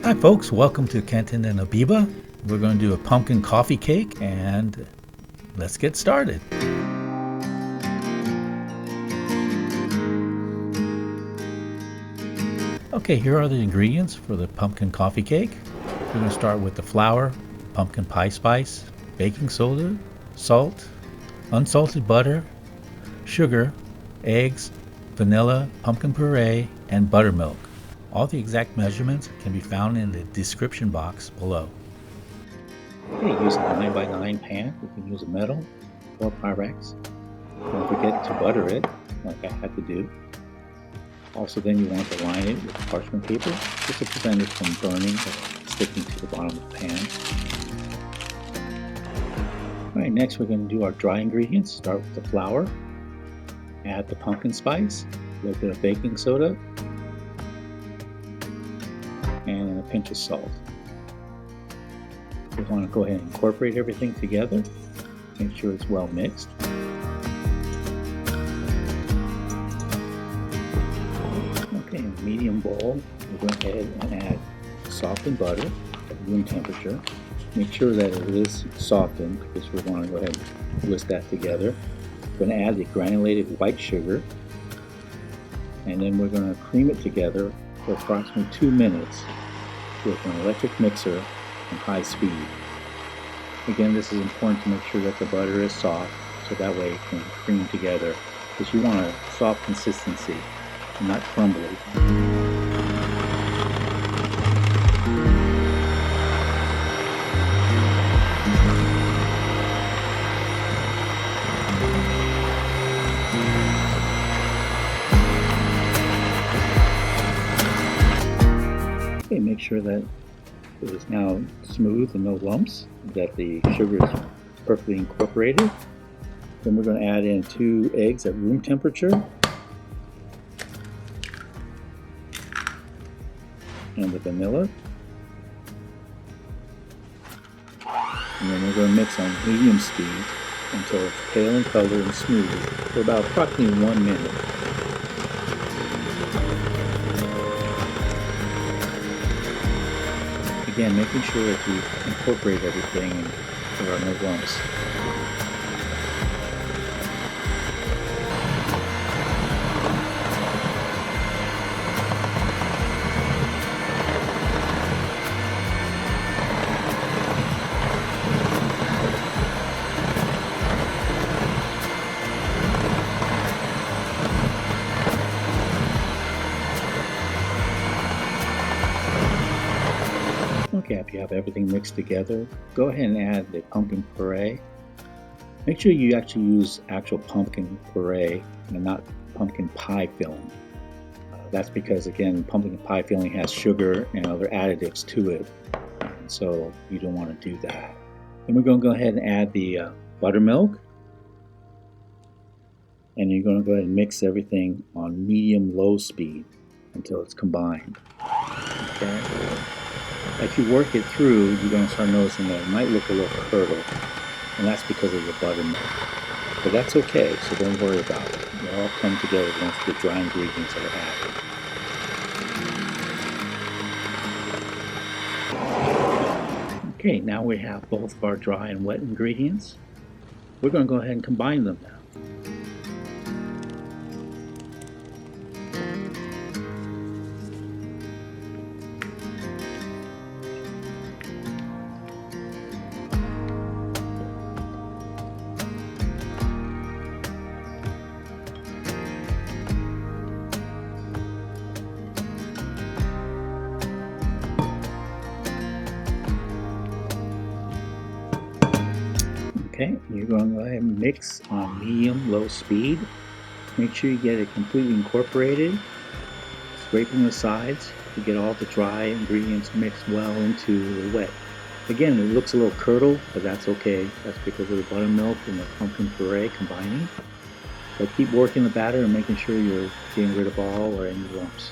Hi folks, welcome to Kenton and Abiba. We're going to do a pumpkin coffee cake and let's get started. Okay, here are the ingredients for the pumpkin coffee cake. We're going to start with the flour, pumpkin pie spice, baking soda, salt, unsalted butter, sugar, eggs, vanilla, pumpkin puree, and buttermilk. All the exact measurements can be found in the description box below. Okay, use a 9x9 pan. You can use a metal or Pyrex. Don't forget to butter it, like I had to do. Also, then you want to line it with parchment paper just to prevent it from burning or sticking to the bottom of the pan. Alright, next we're going to do our dry ingredients. Start with the flour. Add the pumpkin spice, a little bit of baking soda, and a pinch of salt. We want to go ahead and incorporate everything together. Make sure it's well mixed. Okay, in a medium bowl, we'll go ahead and add softened butter at room temperature. Make sure that it is softened because we want to go ahead and whisk that together. We're going to add the granulated white sugar, and then we're going to cream it together for approximately 2 minutes with an electric mixer on high speed. Again, this is important to make sure that the butter is soft so that way it can cream together, because you want a soft consistency, not crumbly. Okay, make sure that it is now smooth and no lumps, that the sugar is perfectly incorporated. Then we're going to add in 2 eggs at room temperature. And the vanilla. And then we're going to mix on medium speed until it's pale in color and smooth for about approximately 1 minute. Again, making sure that you incorporate everything and there are no lumps. Okay, after you have everything mixed together, go ahead and add the pumpkin puree. Make sure you actually use actual pumpkin puree and not pumpkin pie filling. That's because, again, pumpkin pie filling has sugar and other additives to it, and so you don't want to do that. Then we're going to go ahead and add the buttermilk, and you're going to go ahead and mix everything on medium-low speed until it's combined. Okay. As you work it through, you're going to start noticing that it might look a little curdled, and that's because of the buttermilk. But that's okay, so don't worry about it. It'll all come together once the dry ingredients are added. Okay, now we have both of our dry and wet ingredients. We're going to go ahead and combine them now. Okay, you're going to go ahead and mix on medium-low speed. Make sure you get it completely incorporated. Scraping the sides to get all the dry ingredients mixed well into the wet. Again, it looks a little curdled, but that's okay. That's because of the buttermilk and the pumpkin puree combining. But keep working the batter and making sure you're getting rid of all or any lumps.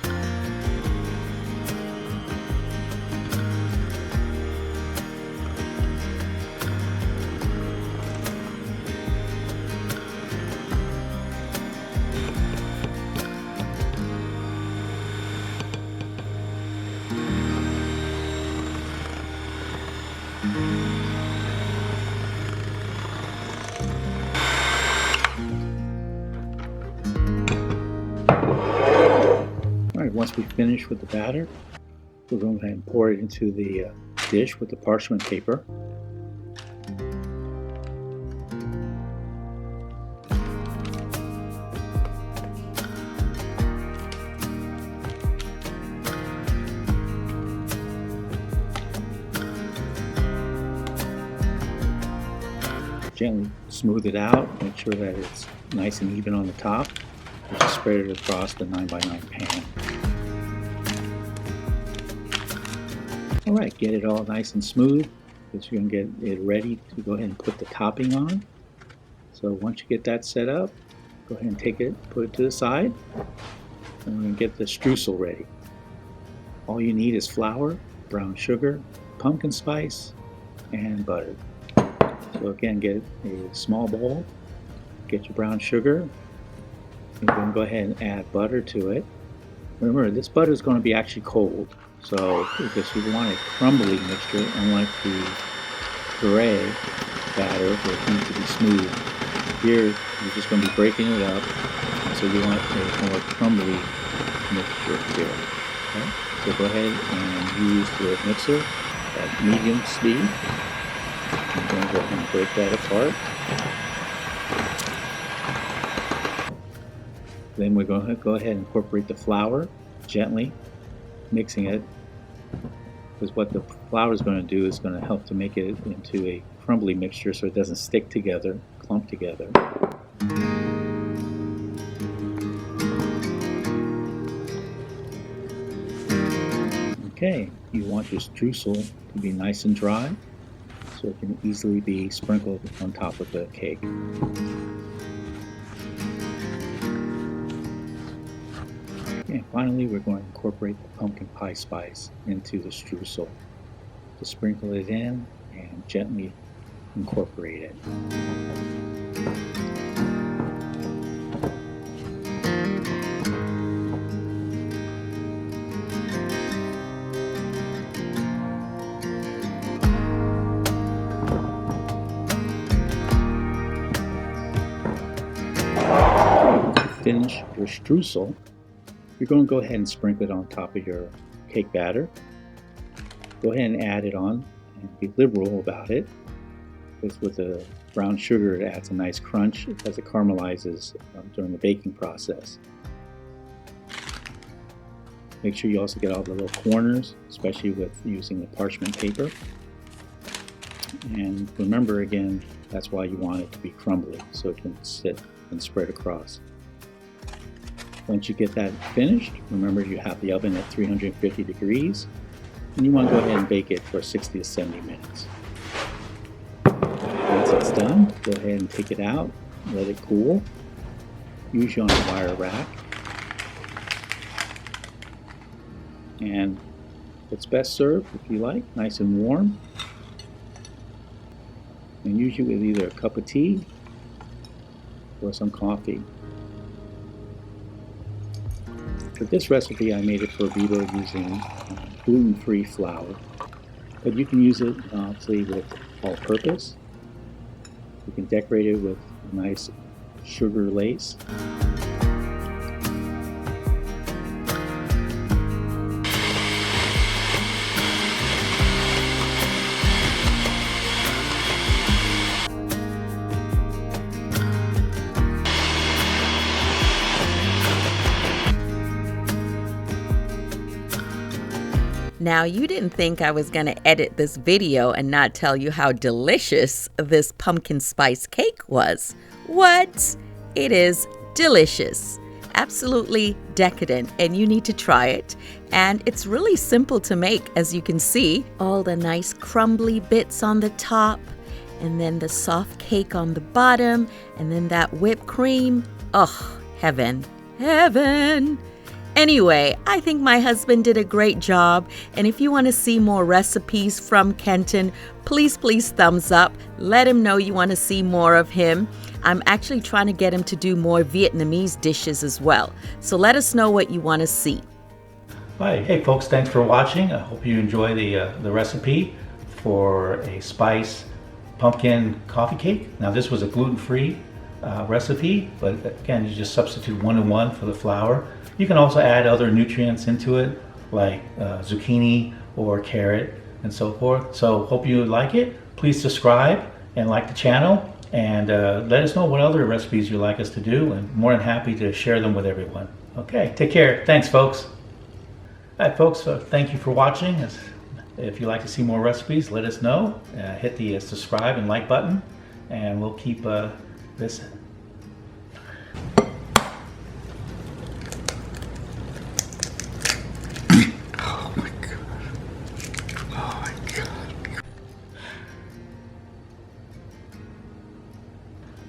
once we finish with the batter, we're going to go ahead and pour it into the dish with the parchment paper. Gently smooth it out, make sure that it's nice and even on the top. Just spread it across the 9x9 pan. Alright, get it all nice and smooth, because you're going to get it ready to go ahead and put the topping on. So once you get that set up, go ahead and take it, put it to the side, and we're going to get the streusel ready. All you need is flour, brown sugar, pumpkin spice, and butter. So again, get a small bowl, get your brown sugar, and then go ahead and add butter to it. Remember, this butter is going to be actually cold, so because you want a crumbly mixture, unlike the puree batter where it needs to be smooth. Here, you're just going to be breaking it up, so you want a more crumbly mixture here. Okay? So go ahead and use the mixer at medium speed. I'm going to go ahead and break that apart. Then we're going to go ahead and incorporate the flour gently, mixing it, because what the flour is going to do is going to help to make it into a crumbly mixture so it doesn't stick together, clump together. Okay, you want your streusel to be nice and dry, so it can easily be sprinkled on top of the cake. And finally, we're going to incorporate the pumpkin pie spice into the streusel. To sprinkle it in and gently incorporate it. Finish your streusel, you're going to go ahead and sprinkle it on top of your cake batter. Go ahead and add it on and be liberal about it, because with the brown sugar it adds a nice crunch as it caramelizes during the baking process. Make sure you also get all the little corners, especially with using the parchment paper. And remember, again, that's why you want it to be crumbly, so it can sit and spread across. Once you get that finished, remember you have the oven at 350 degrees, and you want to go ahead and bake it for 60 to 70 minutes. Once it's done, go ahead and take it out, let it cool, usually on a wire rack. And it's best served, if you like, nice and warm, and usually with either a cup of tea or some coffee. For this recipe, I made it for Vivo using gluten-free flour, but you can use it obviously with all-purpose. You can decorate it with a nice sugar lace. Now, you didn't think I was going to edit this video and not tell you how delicious this pumpkin spice cake was. What? It is delicious. Absolutely decadent, and you need to try it. And it's really simple to make, as you can see. All the nice crumbly bits on the top, and then the soft cake on the bottom, and then that whipped cream. Oh, heaven, heaven. Anyway, I think my husband did a great job, and if you want to see more recipes from Kenton, please thumbs up. Let him know you want to see more of him. I'm actually trying to get him to do more Vietnamese dishes as well. So let us know what you want to see. Hi, hey folks, thanks for watching. I hope you enjoy the recipe for a spice pumpkin coffee cake. Now this was a gluten-free recipe, but again, you just substitute 1-to-1 for the flour. You can also add other nutrients into it, like zucchini or carrot and so forth. So hope you like it. Please subscribe and like the channel, and let us know what other recipes you'd like us to do, and more than happy to share them with everyone. Okay, take care. Thanks, folks. All right, folks, thank you for watching. If you'd like to see more recipes, let us know. Hit the subscribe and like button, and we'll keep this. Oh my God. Oh my God.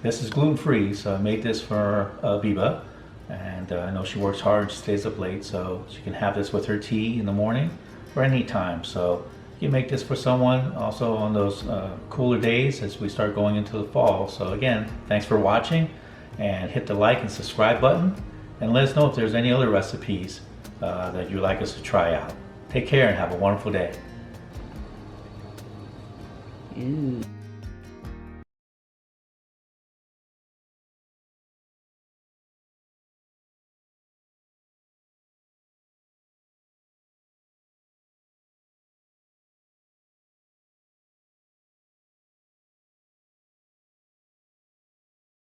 This is gluten-free, so I made this for Biba, and I know she works hard, she stays up late, so she can have this with her tea in the morning or any time. So you can make this for someone also on those cooler days as we start going into the fall. So again, thanks for watching, and hit the like and subscribe button, and let us know if there's any other recipes that you'd like us to try out. Take care and have a wonderful day. Ooh.